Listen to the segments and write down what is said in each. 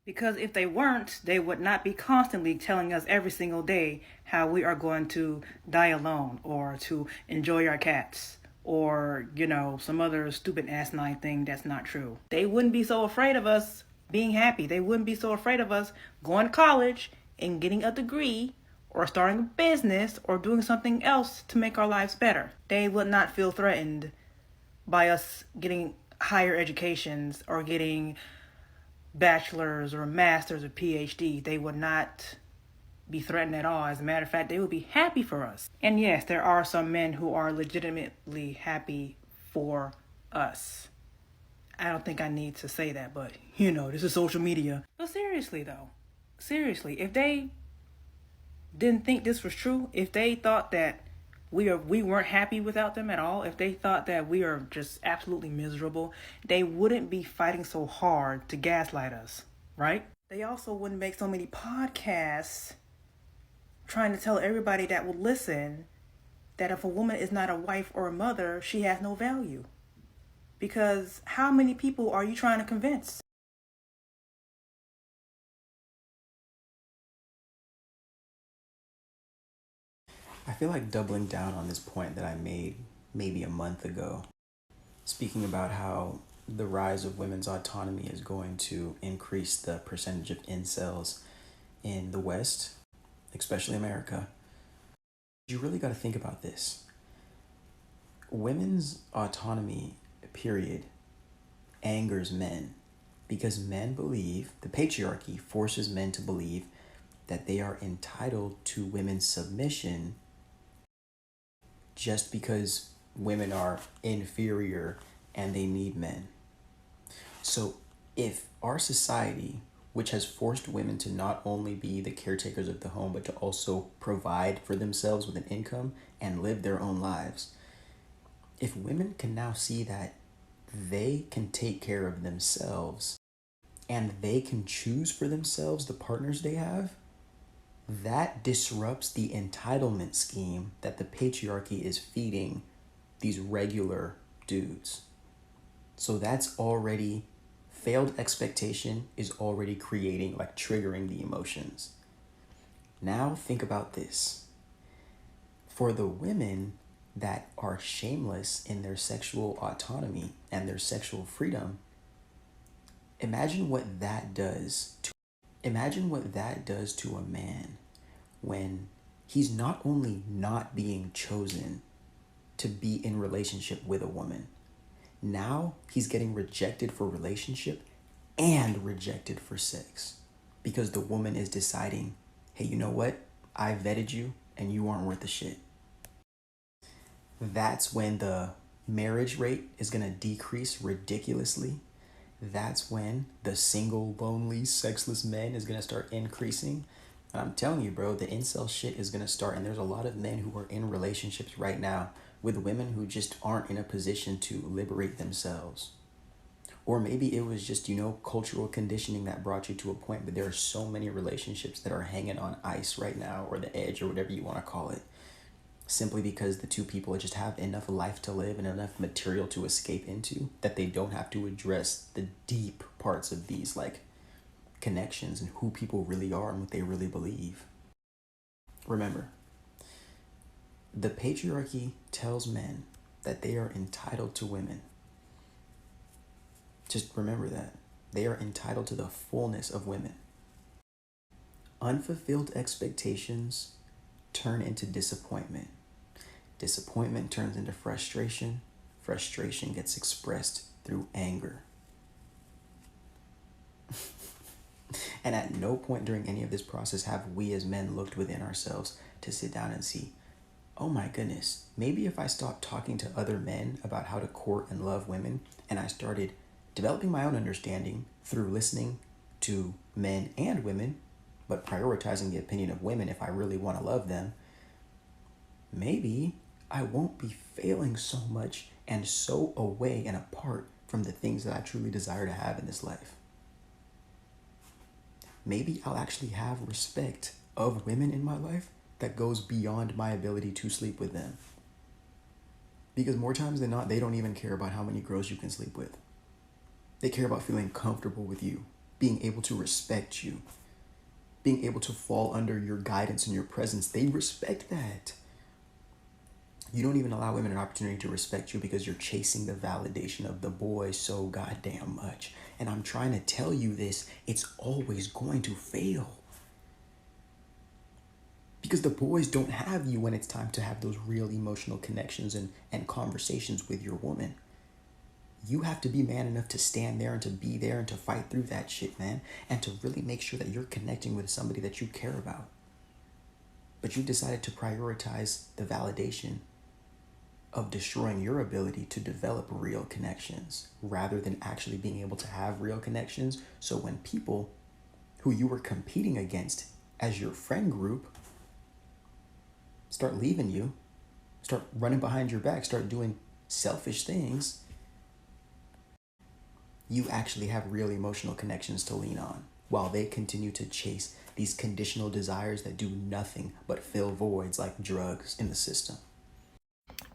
Because if they weren't, they would not be constantly telling us every single day how we are going to die alone or to enjoy our cats or, some other stupid asinine thing that's not true. They wouldn't be so afraid of us being happy. They wouldn't be so afraid of us going to college and getting a degree or starting a business or doing something else to make our lives better. They would not feel threatened by us getting higher educations or getting bachelor's or master's or PhD. They would not be threatened at all. As a matter of fact, they would be happy for us. And yes, there are some men who are legitimately happy for us. I don't think I need to say that, but this is social media. But seriously though, if they didn't think this was true, if they thought that we weren't happy without them at all, if they thought that we are just absolutely miserable, they wouldn't be fighting so hard to gaslight us, right? They also wouldn't make so many podcasts trying to tell everybody that will listen that if a woman is not a wife or a mother, she has no value. Because how many people are you trying to convince? I feel like doubling down on this point that I made maybe a month ago, speaking about how the rise of women's autonomy is going to increase the percentage of incels in the West, especially America. You really got to think about this. Women's autonomy, period, angers men because men believe, the patriarchy forces men to believe that they are entitled to women's submission just because women are inferior and they need men. So if our society, which has forced women to not only be the caretakers of the home, but to also provide for themselves with an income and live their own lives, if women can now see that they can take care of themselves and they can choose for themselves the partners they have, that disrupts the entitlement scheme that the patriarchy is feeding these regular dudes. So that's already, failed expectation is already creating, triggering the emotions. Now think about this. For the women that are shameless in their sexual autonomy and their sexual freedom, imagine what that does to a man when he's not only not being chosen to be in relationship with a woman, now he's getting rejected for relationship and rejected for sex because the woman is deciding, hey, you know what? I vetted you and you aren't worth a shit. That's when the marriage rate is going to decrease ridiculously. That's when the single, lonely, sexless men is going to start increasing. And I'm telling you, bro, the incel shit is going to start. And there's a lot of men who are in relationships right now with women who just aren't in a position to liberate themselves. Or maybe it was just, cultural conditioning that brought you to a point. But there are so many relationships that are hanging on ice right now, or the edge, or whatever you want to call it, simply because the two people just have enough life to live and enough material to escape into that they don't have to address the deep parts of these connections and who people really are and what they really believe. Remember, the patriarchy tells men that they are entitled to women. Just remember that. They are entitled to the fullness of women. Unfulfilled expectations turn into disappointment. Disappointment turns into frustration. Frustration gets expressed through anger. And at no point during any of this process have we as men looked within ourselves to sit down and see, oh my goodness, maybe if I stopped talking to other men about how to court and love women, and I started developing my own understanding through listening to men and women, but prioritizing the opinion of women if I really want to love them, maybe I won't be failing so much and so away and apart from the things that I truly desire to have in this life. Maybe I'll actually have respect of women in my life that goes beyond my ability to sleep with them. Because more times than not, they don't even care about how many girls you can sleep with. They care about feeling comfortable with you. being able to respect you, being able to fall under your guidance and your presence. They respect that. You don't even allow women an opportunity to respect you because you're chasing the validation of the boy so goddamn much. And I'm trying to tell you this, it's always going to fail. Because the boys don't have you when it's time to have those real emotional connections and conversations with your woman. You have to be man enough to stand there and to be there and to fight through that shit, man. And to really make sure that you're connecting with somebody that you care about. But you decided to prioritize the validation of destroying your ability to develop real connections rather than actually being able to have real connections. So when people who you were competing against as your friend group start leaving you, start running behind your back, start doing selfish things, you actually have real emotional connections to lean on while they continue to chase these conditional desires that do nothing but fill voids like drugs in the system.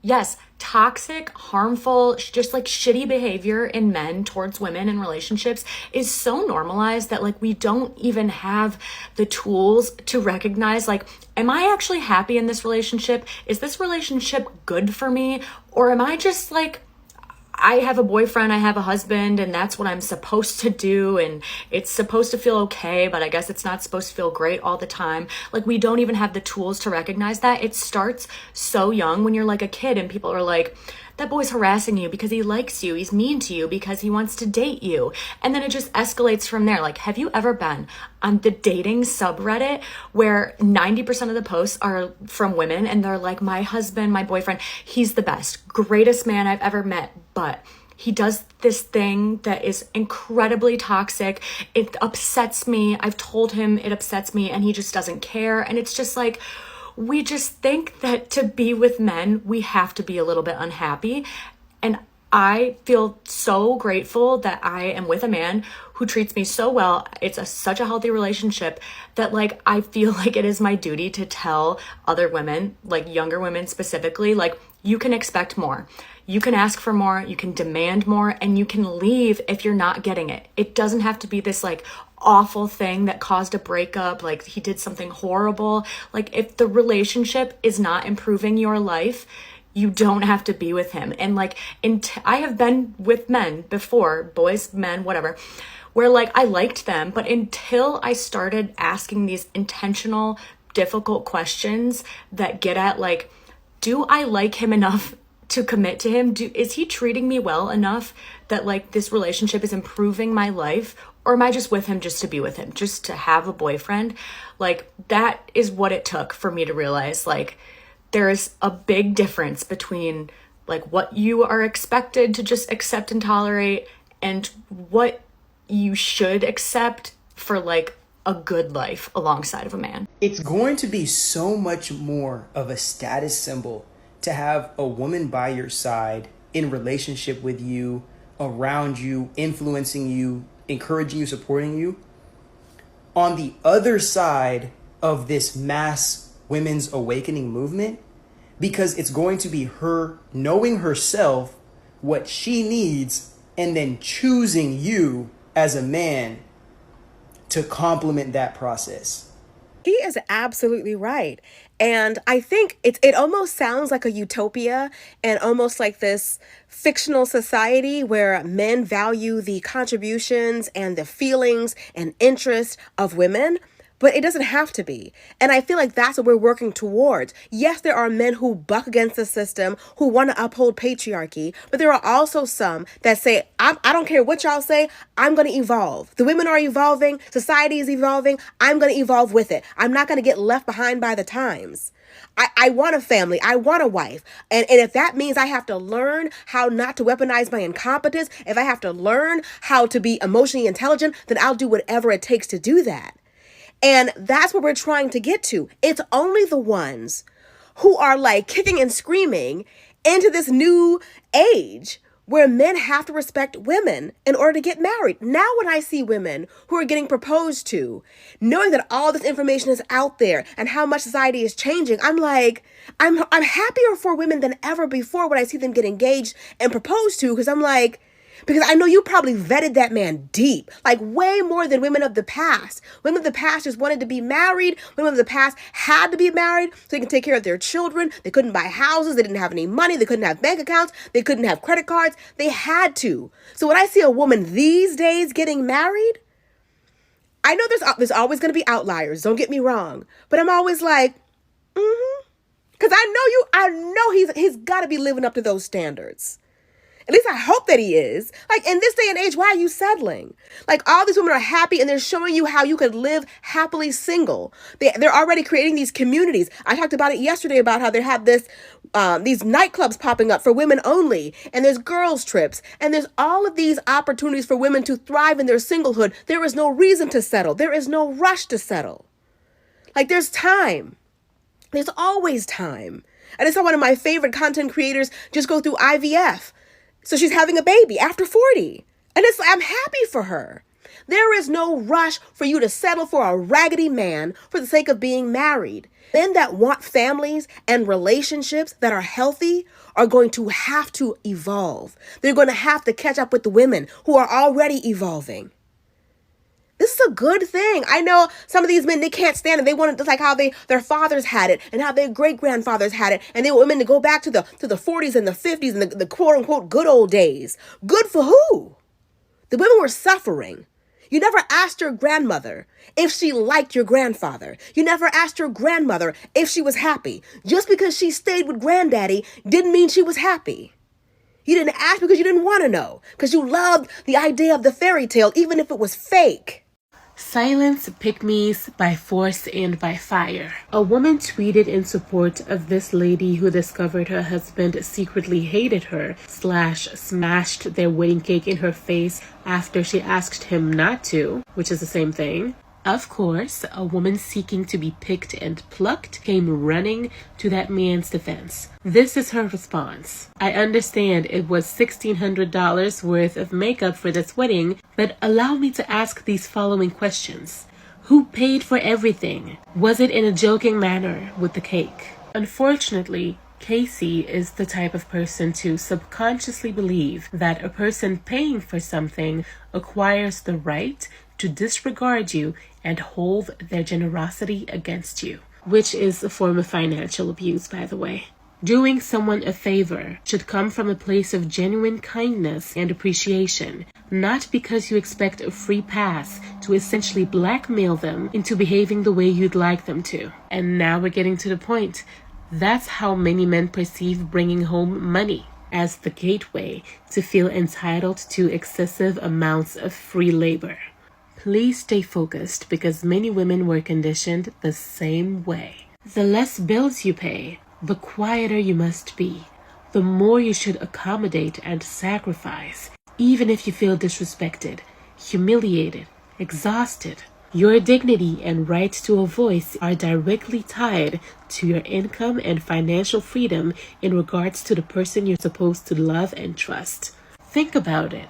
Yes, toxic, harmful, just like shitty behavior in men towards women in relationships is so normalized that like we don't even have the tools to recognize like, am I actually happy in this relationship? Is this relationship good for me? Or am I just like, I have a boyfriend, I have a husband, and that's what I'm supposed to do, and it's supposed to feel okay, but I guess it's not supposed to feel great all the time. Like, we don't even have the tools to recognize that. It starts so young when you're like a kid and people are like, that boy's harassing you because he likes you, he's mean to you because he wants to date you. And then it just escalates from there. Like, have you ever been on the dating subreddit where 90% of the posts are from women and they're like, my husband, my boyfriend, he's the best, greatest man I've ever met, but he does this thing that is incredibly toxic. It upsets me. I've told him it upsets me and he just doesn't care. And it's just like, we just think that to be with men, we have to be a little bit unhappy. And I feel so grateful that I am with a man who treats me so well. It's such a healthy relationship that like, I feel like it is my duty to tell other women, like younger women specifically, like you can expect more. You can ask for more, you can demand more, and you can leave if you're not getting it. It doesn't have to be this like awful thing that caused a breakup, like he did something horrible. Like if the relationship is not improving your life, you don't have to be with him. And like, I have been with men before, boys, men, whatever, where like I liked them, but until I started asking these intentional, difficult questions that get at like, do I like him enough to commit to him? Is he treating me well enough that like this relationship is improving my life? Or am I just with him just to be with him, just to have a boyfriend? Like that is what it took for me to realize like there is a big difference between like what you are expected to just accept and tolerate and what you should accept for like a good life alongside of a man. It's going to be so much more of a status symbol to have a woman by your side in relationship with you, around you, influencing you, encouraging you, supporting you. On the other side of this mass women's awakening movement, because it's going to be her knowing herself what she needs and then choosing you as a man to complement that process. He is absolutely right. And I think it almost sounds like a utopia and almost like this fictional society where men value the contributions and the feelings and interests of women. But it doesn't have to be. And I feel like that's what we're working towards. Yes, there are men who buck against the system, who want to uphold patriarchy, but there are also some that say, I don't care what y'all say, I'm going to evolve. The women are evolving, society is evolving, I'm going to evolve with it. I'm not going to get left behind by the times. I want a family. I want a wife. And if that means I have to learn how not to weaponize my incompetence, if I have to learn how to be emotionally intelligent, then I'll do whatever it takes to do that. And that's what we're trying to get to. It's only the ones who are like kicking and screaming into this new age where men have to respect women in order to get married. Now when I see women who are getting proposed to, knowing that all this information is out there and how much society is changing, I'm like, I'm happier for women than ever before when I see them get engaged and proposed to, because I'm like, Because I know you probably vetted that man deep, like way more than women of the past. Women of the past just wanted to be married. Women of the past had to be married so they can take care of their children. They couldn't buy houses. They didn't have any money. They couldn't have bank accounts. They couldn't have credit cards. They had to. So when I see a woman these days getting married, I know there's always going to be outliers. Don't get me wrong. But I'm always like, because I know he's got to be living up to those standards. At least I hope that he is. Like, in this day and age, why are you settling? Like, all these women are happy and they're showing you how you could live happily single. They're already creating these communities. I talked about it yesterday about how they have these nightclubs popping up for women only. And there's girls' trips. And there's all of these opportunities for women to thrive in their singlehood. There is no reason to settle. There is no rush to settle. Like, there's time. There's always time. I just saw one of my favorite content creators just go through IVF. So she's having a baby after 40. And I'm happy for her. There is no rush for you to settle for a raggedy man for the sake of being married. Men that want families and relationships that are healthy are going to have to evolve. They're going to have to catch up with the women who are already evolving. This is a good thing. I know some of these men, they can't stand it. They want it just like how their fathers had it and how their great-grandfathers had it. And they want women to go back to the 40s and the 50s and the quote-unquote good old days. Good for who? The women were suffering. You never asked your grandmother if she liked your grandfather. You never asked your grandmother if she was happy. Just because she stayed with granddaddy didn't mean she was happy. You didn't ask because you didn't want to know. Because you loved the idea of the fairy tale, even if it was fake. Silence pygmies by force and by fire. A woman tweeted in support of this lady who discovered her husband secretly hated her / smashed their wedding cake in her face after she asked him not to, which is the same thing. Of course, a woman seeking to be picked and plucked came running to that man's defense. This is her response. I understand it was $1,600 worth of makeup for this wedding, but allow me to ask these following questions. Who paid for everything? Was it in a joking manner with the cake? Unfortunately, Casey is the type of person to subconsciously believe that a person paying for something acquires the right to disregard you and hold their generosity against you, which is a form of financial abuse, by the way. Doing someone a favor should come from a place of genuine kindness and appreciation, not because you expect a free pass to essentially blackmail them into behaving the way you'd like them to. And now we're getting to the point. That's how many men perceive bringing home money, as the gateway to feel entitled to excessive amounts of free labor. Please stay focused because many women were conditioned the same way. The less bills you pay, the quieter you must be. The more you should accommodate and sacrifice, even if you feel disrespected, humiliated, exhausted. Your dignity and right to a voice are directly tied to your income and financial freedom in regards to the person you're supposed to love and trust. Think about it.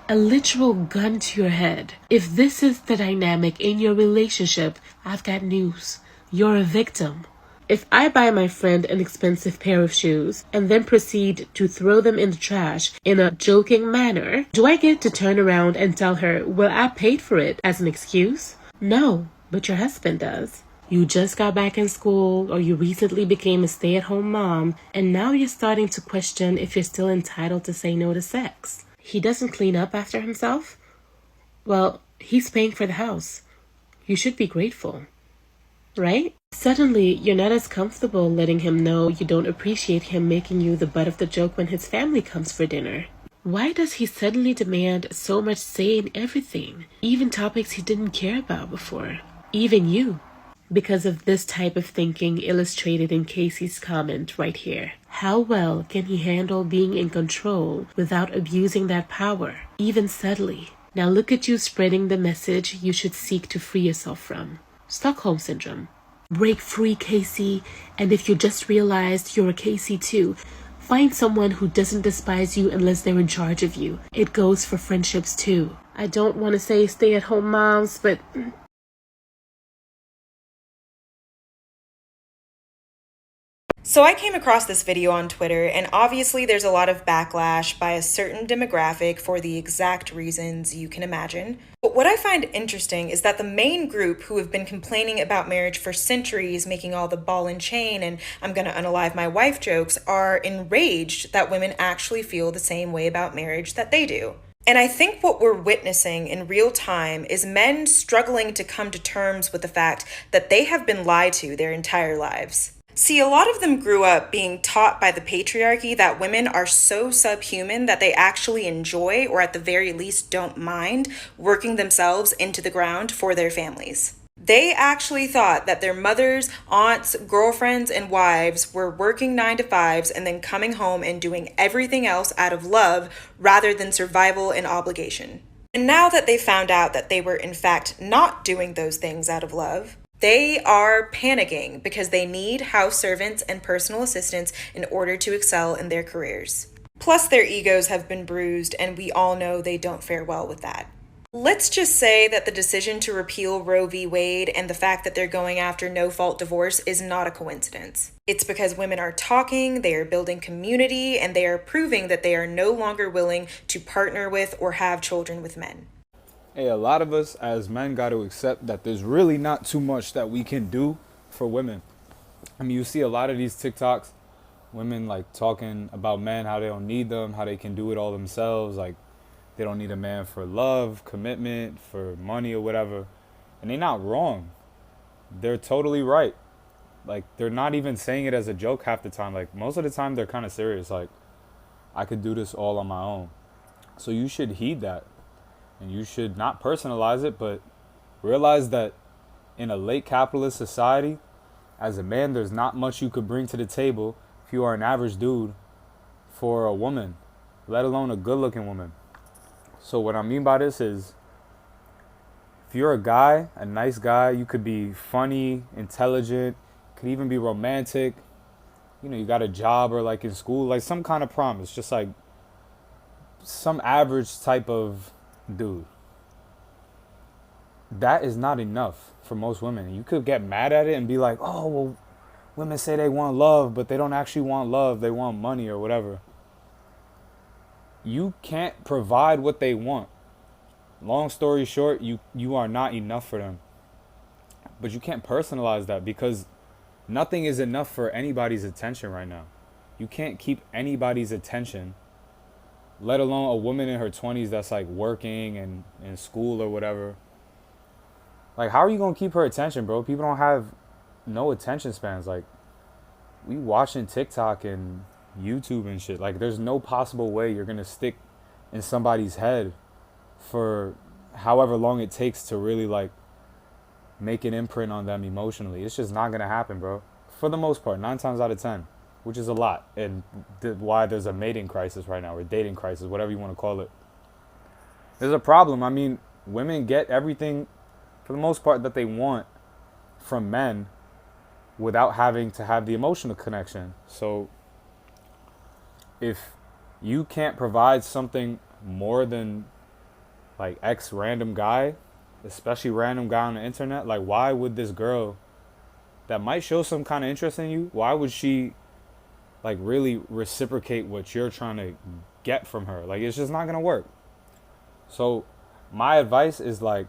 A literal gun to your head. If this is the dynamic in your relationship, I've got news. You're a victim. If I buy my friend an expensive pair of shoes and then proceed to throw them in the trash in a joking manner, do I get to turn around and tell her, well, I paid for it as an excuse? No, but your husband does. You just got back in school or you recently became a stay-at-home mom and now you're starting to question if you're still entitled to say no to sex. He doesn't clean up after himself? Well, he's paying for the house. You should be grateful, right? Suddenly, you're not as comfortable letting him know you don't appreciate him making you the butt of the joke when his family comes for dinner. Why does he suddenly demand so much say in everything, even topics he didn't care about before? Even you. Because of this type of thinking illustrated in Casey's comment right here. How well can he handle being in control without abusing that power, even subtly? Now look at you spreading the message you should seek to free yourself from. Stockholm Syndrome. Break free, Casey, and if you just realized you're a Casey too, find someone who doesn't despise you unless they're in charge of you. It goes for friendships too. I don't want to say stay-at-home moms, but So I came across this video on Twitter, and obviously there's a lot of backlash by a certain demographic for the exact reasons you can imagine. But what I find interesting is that the main group who have been complaining about marriage for centuries, making all the ball and chain and I'm gonna unalive my wife jokes, are enraged that women actually feel the same way about marriage that they do. And I think what we're witnessing in real time is men struggling to come to terms with the fact that they have been lied to their entire lives. See, a lot of them grew up being taught by the patriarchy that women are so subhuman that they actually enjoy, or at the very least don't mind, working themselves into the ground for their families. They actually thought that their mothers, aunts, girlfriends, and wives were working 9 to 5s and then coming home and doing everything else out of love rather than survival and obligation. And now that they found out that they were in fact not doing those things out of love, they are panicking because they need house servants and personal assistants in order to excel in their careers. Plus, their egos have been bruised, and we all know they don't fare well with that. Let's just say that the decision to repeal Roe v. Wade and the fact that they're going after no-fault divorce is not a coincidence. It's because women are talking, they are building community, and they are proving that they are no longer willing to partner with or have children with men. Hey, a lot of us as men got to accept that there's really not too much that we can do for women. I mean, you see a lot of these TikToks, women like talking about men, how they don't need them, how they can do it all themselves. Like they don't need a man for love, commitment, for money or whatever. And they're not wrong. They're totally right. Like they're not even saying it as a joke half the time. Like most of the time they're kind of serious. Like I could do this all on my own. So you should heed that. And you should not personalize it, but realize that in a late capitalist society, as a man, there's not much you could bring to the table if you are an average dude for a woman, let alone a good-looking woman. So what I mean by this is, if you're a guy, a nice guy, you could be funny, intelligent, could even be romantic. You know, you got a job or like in school, like some kind of promise, just like some average type of dude. That is not enough for most women. You could get mad at it and be like, oh, well, women say they want love, but they don't actually want love. They want money or whatever. You can't provide what they want. Long story short, you are not enough for them. But you can't personalize that because nothing is enough for anybody's attention right now. You can't keep anybody's attention, let alone a woman in her 20s that's like working and in school or whatever. Like, how are you going to keep her attention, bro? People don't have no attention spans. Like, we watching TikTok and YouTube and shit. Like, there's no possible way you're going to stick in somebody's head for however long it takes to really, like, make an imprint on them emotionally. It's just not going to happen, bro. For the most part, 9 times out of 10, which is a lot. And why there's a mating crisis right now, or dating crisis, whatever you want to call it. There's a problem. I mean, women get everything, for the most part, that they want from men without having to have the emotional connection. So if you can't provide something more than like X random guy, especially random guy on the internet, like why would this girl that might show some kind of interest in you, why would she like really reciprocate what you're trying to get from her? Like, it's just not gonna work. So my advice is like,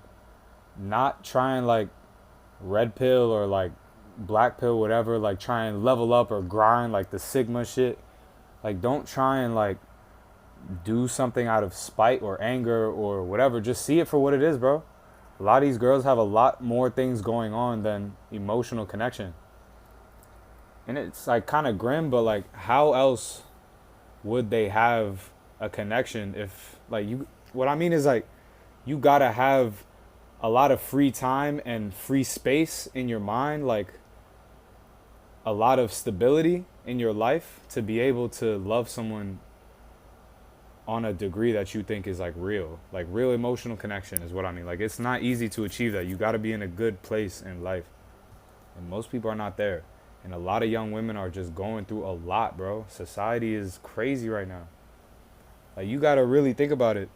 not try and like red pill or like black pill, whatever, like try and level up or grind like the Sigma shit. Like, don't try and like do something out of spite or anger or whatever. Just see it for what it is, bro. A lot of these girls have a lot more things going on than emotional connection. And it's like kind of grim, but like how else would they have a connection if like you, what I mean is like you gotta have a lot of free time and free space in your mind, like a lot of stability in your life to be able to love someone on a degree that you think is like real emotional connection is what I mean. Like, it's not easy to achieve that. You got to be in a good place in life, and most people are not there. And a lot of young women are just going through a lot, bro. Society is crazy right now. Like, you got to really think about it.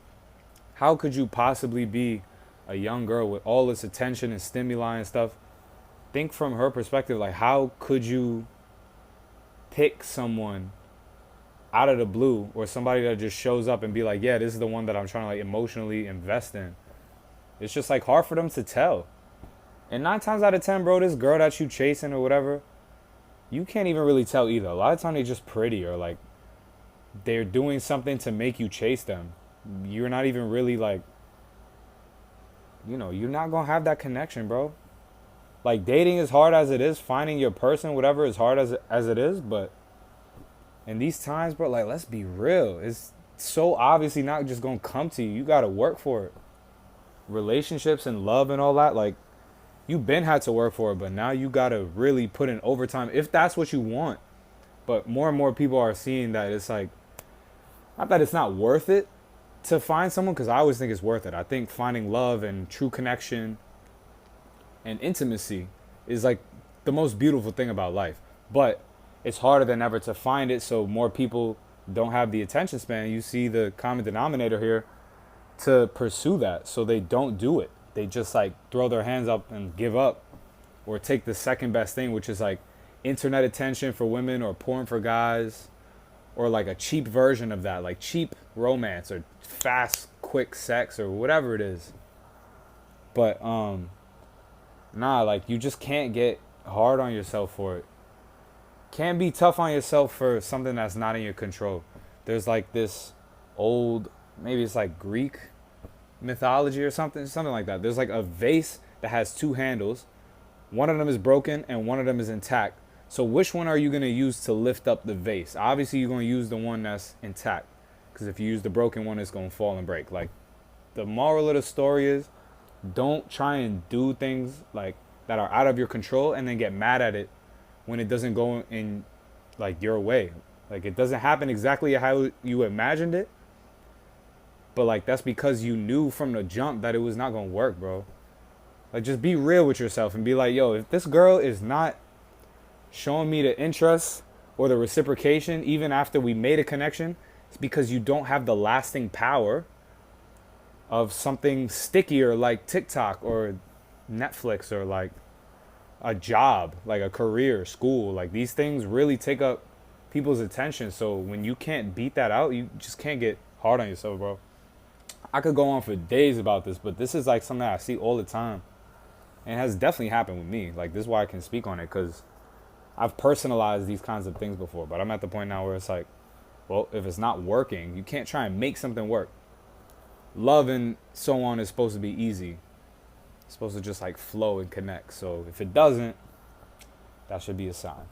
How could you possibly be a young girl with all this attention and stimuli and stuff? Think from her perspective. Like, how could you pick someone out of the blue, or somebody that just shows up and be like, yeah, this is the one that I'm trying to like emotionally invest in. It's just like hard for them to tell. And 9 times out of 10, bro, this girl that you chasing or whatever, you can't even really tell either. A lot of times they just pretty, or like they're doing something to make you chase them. You're not even really like, you're not gonna have that connection, bro. Like, dating is hard as it is, finding your person, whatever, is hard as it is, but in these times, bro, like, let's be real. It's so obviously not just gonna come to you. You gotta work for it. Relationships and love and all that, like, you've been had to work for it, but now you gotta really put in overtime if that's what you want. But more and more people are seeing that it's like, not that it's not worth it to find someone, because I always think it's worth it. I think finding love and true connection and intimacy is like the most beautiful thing about life. But it's harder than ever to find it, so more people don't have the attention span. You see the common denominator here to pursue that, so they don't do it. They just like throw their hands up and give up, or take the second best thing, which is like internet attention for women, or porn for guys, or like a cheap version of that, like cheap romance or fast quick sex or whatever it is. But nah, like, you just can't get hard on yourself for it. Can't be tough on yourself for something that's not in your control. There's like this old, maybe it's like Greek mythology or something like that. There's like a vase that has two handles. One of them is broken and one of them is intact. So which one are you going to use to lift up the vase? Obviously, you're going to use the one that's intact, because if you use the broken one, it's going to fall and break. Like, the moral of the story is, don't try and do things like that are out of your control and then get mad at it when it doesn't go in like your way. Like, it doesn't happen exactly how you imagined it, but like, that's because you knew from the jump that it was not going to work, bro. Like, just be real with yourself and be like, yo, if this girl is not showing me the interest or the reciprocation even after we made a connection, it's because you don't have the lasting power of something stickier like TikTok or Netflix, or like a job, like a career, school. Like, these things really take up people's attention. So when you can't beat that out, you just can't get hard on yourself, bro. I could go on for days about this, but this is like something that I see all the time. And it has definitely happened with me. Like, this is why I can speak on it, because I've personalized these kinds of things before. But I'm at the point now where it's like, well, if it's not working, you can't try and make something work. Love and so on is supposed to be easy. It's supposed to just like flow and connect. So if it doesn't, that should be a sign.